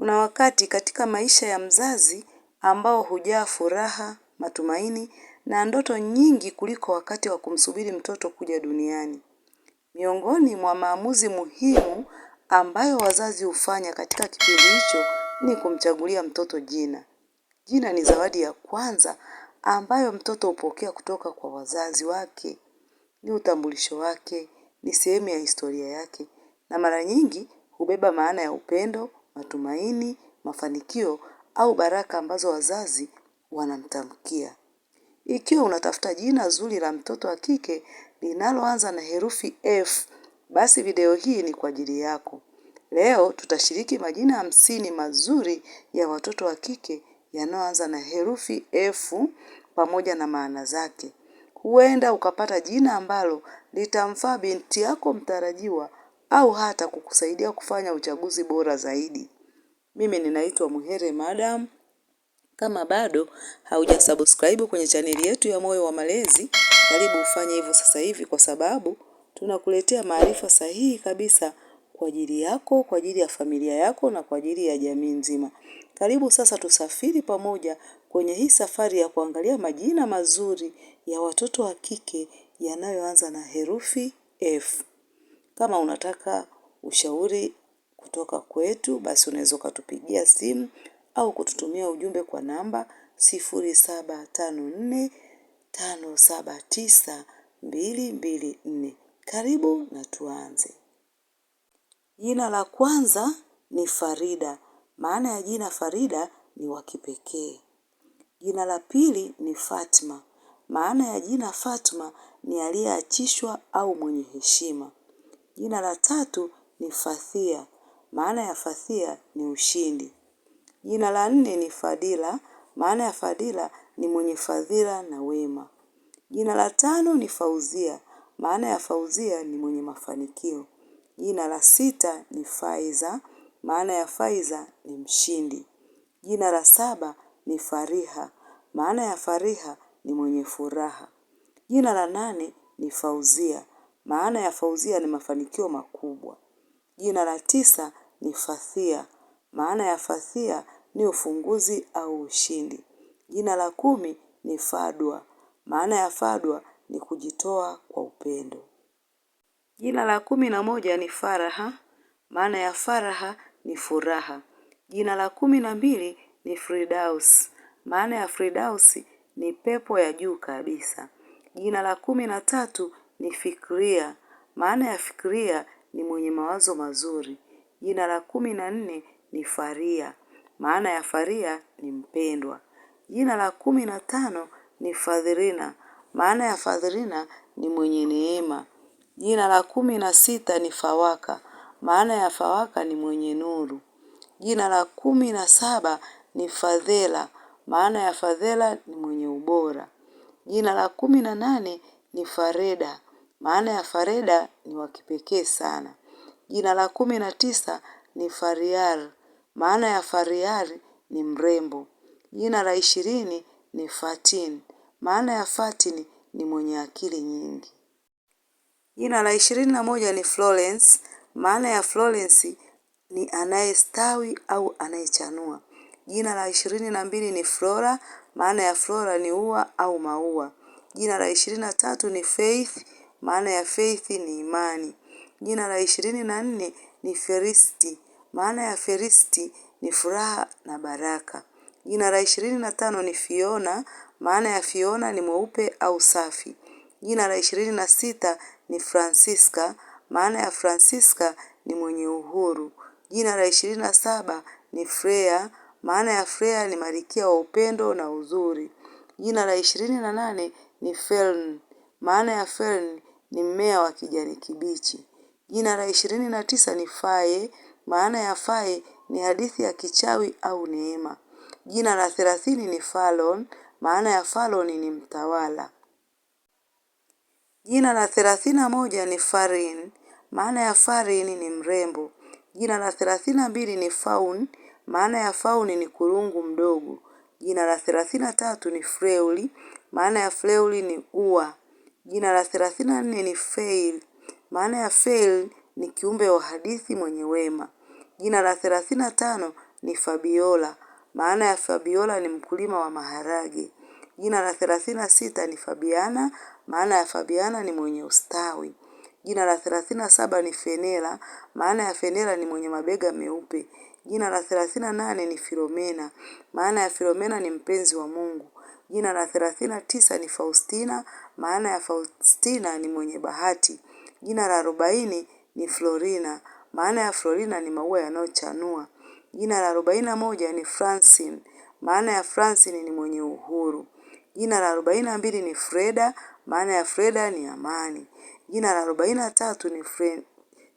Kuna wakati katika maisha ya mzazi ambao hujaa furaha, matumaini na ndoto nyingi kuliko wakati wa kumsubiri mtoto kuja duniani. Miongoni mwa maamuzi muhimu ambayo wazazi hufanya katika kipindi hicho ni kumchagulia mtoto jina. Jina ni zawadi ya kwanza ambayo mtoto hupokea kutoka kwa wazazi wake. Ni utambulisho wake, ni sehemu ya historia yake, na mara nyingi hubeba maana ya upendo, matumaini, mafanikio au baraka ambazo wazazi wanamtamkia. Ikiwa unatafuta jina zuri la mtoto wa kike linaloanza na herufi F, basi video hii ni kwa ajili yako. Leo tutashiriki majina 50 mazuri ya watoto wa kike yanayoanza na herufi F pamoja na maana zake. Huenda ukapata jina ambalo litamfaa binti yako mtarajiwa au hata kukusaidia kufanya uchaguzi bora zaidi. Mimi ninaitwa Muhere Madam. Kama bado haujasubscribe kwenye chaneli yetu ya Moyo wa Malezi, karibu ufanye hivyo sasa hivi kwa sababu tunakuletea maarifa sahihi kabisa kwa ajili yako, kwa ajili ya familia yako na kwa ajili ya jamii nzima. Karibu sasa tusafiri pamoja kwenye hii safari ya kuangalia majina mazuri ya watoto wa kike yanayoanza na herufi F. Kama unataka ushauri kutoka kwetu, basi unaweza ukatupigia simu au kututumia ujumbe kwa namba 0754579224. Karibu na tuanze. Jina la kwanza ni Farida. Maana ya jina Farida ni wa kipekee. Jina la pili ni Fatma. Maana ya jina Fatma ni aliyeachishwa au mwenye heshima. Jina la tatu ni Fathia. Maana ya Fathia ni ushindi. Jina la nne ni Fadila. Maana ya Fadila ni mwenye fadhila na wema. Jina la tano ni Fauzia. Maana ya Fauzia ni mwenye mafanikio. Jina la sita ni Faiza. Maana ya Faiza ni mshindi. Jina la saba ni Fariha. Maana ya Fariha ni mwenye furaha. Jina la nane ni Fauzia. Maana ya Fauzia ni mafanikio makubwa. Jina la tisa ni Fathia. Maana ya Fathia ni ufunguzi au ushindi. Jina la 10 ni Fadwa. Maana ya Fadwa ni kujitoa kwa upendo. Jina la 11 ni Faraha. Maana ya Faraha ni furaha. Jina la 12 ni Fridaus. Maana ya Fridaus ni pepo ya juu kabisa. Jina la 13 ni Fikria. Maana ya Fikria ni mwenye mawazo mazuri. Jina la 14 ni Faria. Maana ya Faria ni mpendwa. Jina la 15 ni Fadhilina. Maana ya Fadhilina ni mwenye neema. Jina la 16 ni Fawaka. Maana ya Fawaka ni mwenye nuru. Jina la 17 ni Fadhela. Maana ya Fadhela ni mwenye ubora. Jina la 18 ni Fareda. Maana ya Fareda ni wa kipekee sana. Jina la 19 ni Fariar. Maana ya Fariar ni mrembo. Jina la 20 ni Fatin. Maana ya Fatin ni mwenye akili nyingi. Jina la 21 ni Florence. Maana ya Florence ni anayestawi au anayechanua. Jina la 22 ni Flora. Maana ya Flora ni ua au maua. Jina la 23 ni Faith. Maana ya Faith ni imani. Jina la 24 ni Feristi. Maana ya Feristi ni furaha na baraka. Jina la 25 ni Fiona. Maana ya Fiona ni mweupe au safi. Jina la 26 ni Francisca. Maana ya Francisca ni mwenye uhuru. Jina la 27 ni Freya. Maana ya Freya ni malkia wa upendo na uzuri. Jina la 28 ni Fern. Maana ya Fern ni mmea wa kijani kibichi. Jina la 29 ni Faye. Maana ya Faye ni hadithi ya kichawi au neema. Jina la 30 ni Fallon. Maana ya Fallon ni mtawala. Jina la 31 ni Farin. Maana ya Farin ni mrembo. Jina la 32 ni Faun. Maana ya Faun ni kurungu mdogo. Jina la 33 ni Freuli. Maana ya Freuli ni ua. Jina la 34 ni Fail. Maana ya Fail ni kiumbe wa hadithi mwenye wema. Jina la 35 ni Fabiola. Maana ya Fabiola ni mkulima wa maharage. Jina la 36 ni Fabiana. Maana ya Fabiana ni mwenye ustawi. Jina la 37 ni Fenela. Maana ya Fenela ni mwenye mabega meupe. Jina la 38 ni Filomena. Maana ya Filomena ni mpenzi wa Mungu. Jina la 39 ni Faustina. Maana ya Faustina ni mwenye bahati. Jina la 40 ni Florina. Maana ya Florina ni maua yanayochanua. Jina la 41 ni Francine. Maana ya Francine ni mwenye uhuru. Jina la 42 ni Freda. Maana ya Freda ni amani. Jina la 43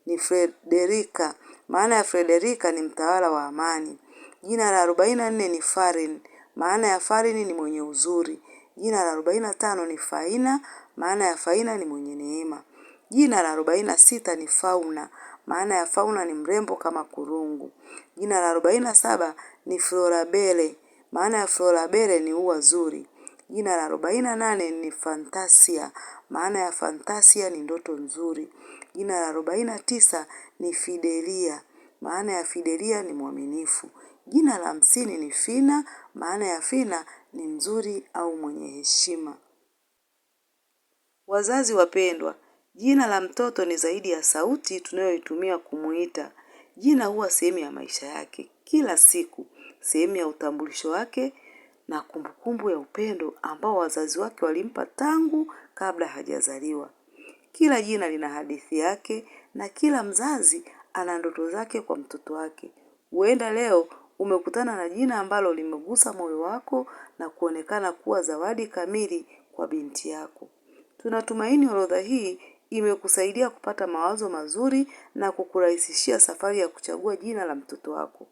ni Frederica. Maana ya Frederica ni mtawala wa amani. Jina la 44 ni Farin. Maana ya Farin ni mwenye uzuri. Jina la 45 ni Faina. Maana ya Faina ni mwenye neema. Jina la 46 ni Fauna. Maana ya Fauna ni mrembo kama kurungu. Jina la 47 ni Florabelle. Maana ya Florabelle ni ua zuri. Jina la 48 ni Fantasia. Maana ya Fantasia ni ndoto nzuri. Jina la 49 ni Fidelia. Maana ya Fidelia ni mwaminifu. Jina la 50 ni Fina. Maana ya Fina ni mzuri au mwenye heshima. Wazazi wapendwa, jina la mtoto ni zaidi ya sauti tunayoitumia kumuita. Jina huwa sehemu ya maisha yake kila siku, sehemu ya utambulisho wake na kumbukumbu ya upendo ambao wazazi wake walimpa tangu kabla hajazaliwa. Kila jina lina hadithi yake na kila mzazi ana ndoto zake kwa mtoto wake. Huenda leo umekutana na jina ambalo limegusa moyo wako na kuonekana kuwa zawadi kamili kwa binti yako. Tunatumaini orodha hii imekusaidia kupata mawazo mazuri na kukurahisishia safari ya kuchagua jina la mtoto wako.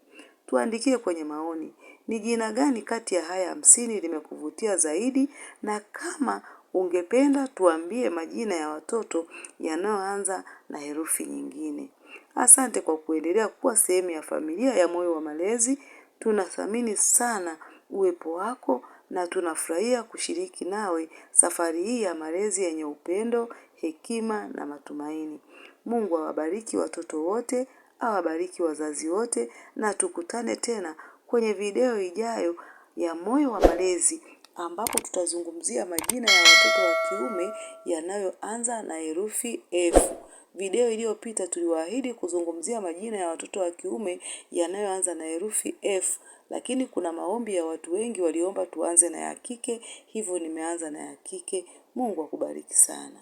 Tuandikie kwenye maoni, ni jina gani kati ya haya 50 limekuvutia zaidi, na kama ungependa tuambie majina ya watoto yanayoanza na herufi nyingine. Asante kwa kuendelea kuwa sehemu ya familia ya Moyo wa Malezi. Tunathamini sana uwepo wako na tunafurahia kushiriki nawe safari hii ya malezi yenye upendo, hekima na matumaini. Mungu awabariki watoto wote, awabariki wazazi wote, na tukutane tena kwenye video ijayo ya Moyo wa Malezi ambapo tutazungumzia majina ya watoto wa kiume yanayoanza na herufi F. Video iliyopita tuliwaahidi kuzungumzia majina ya watoto wa kiume yanayoanza na herufi F, lakini kuna maombi ya watu wengi waliomba tuanze na ya kike, hivyo nimeanza na ya kike. Mungu akubariki sana.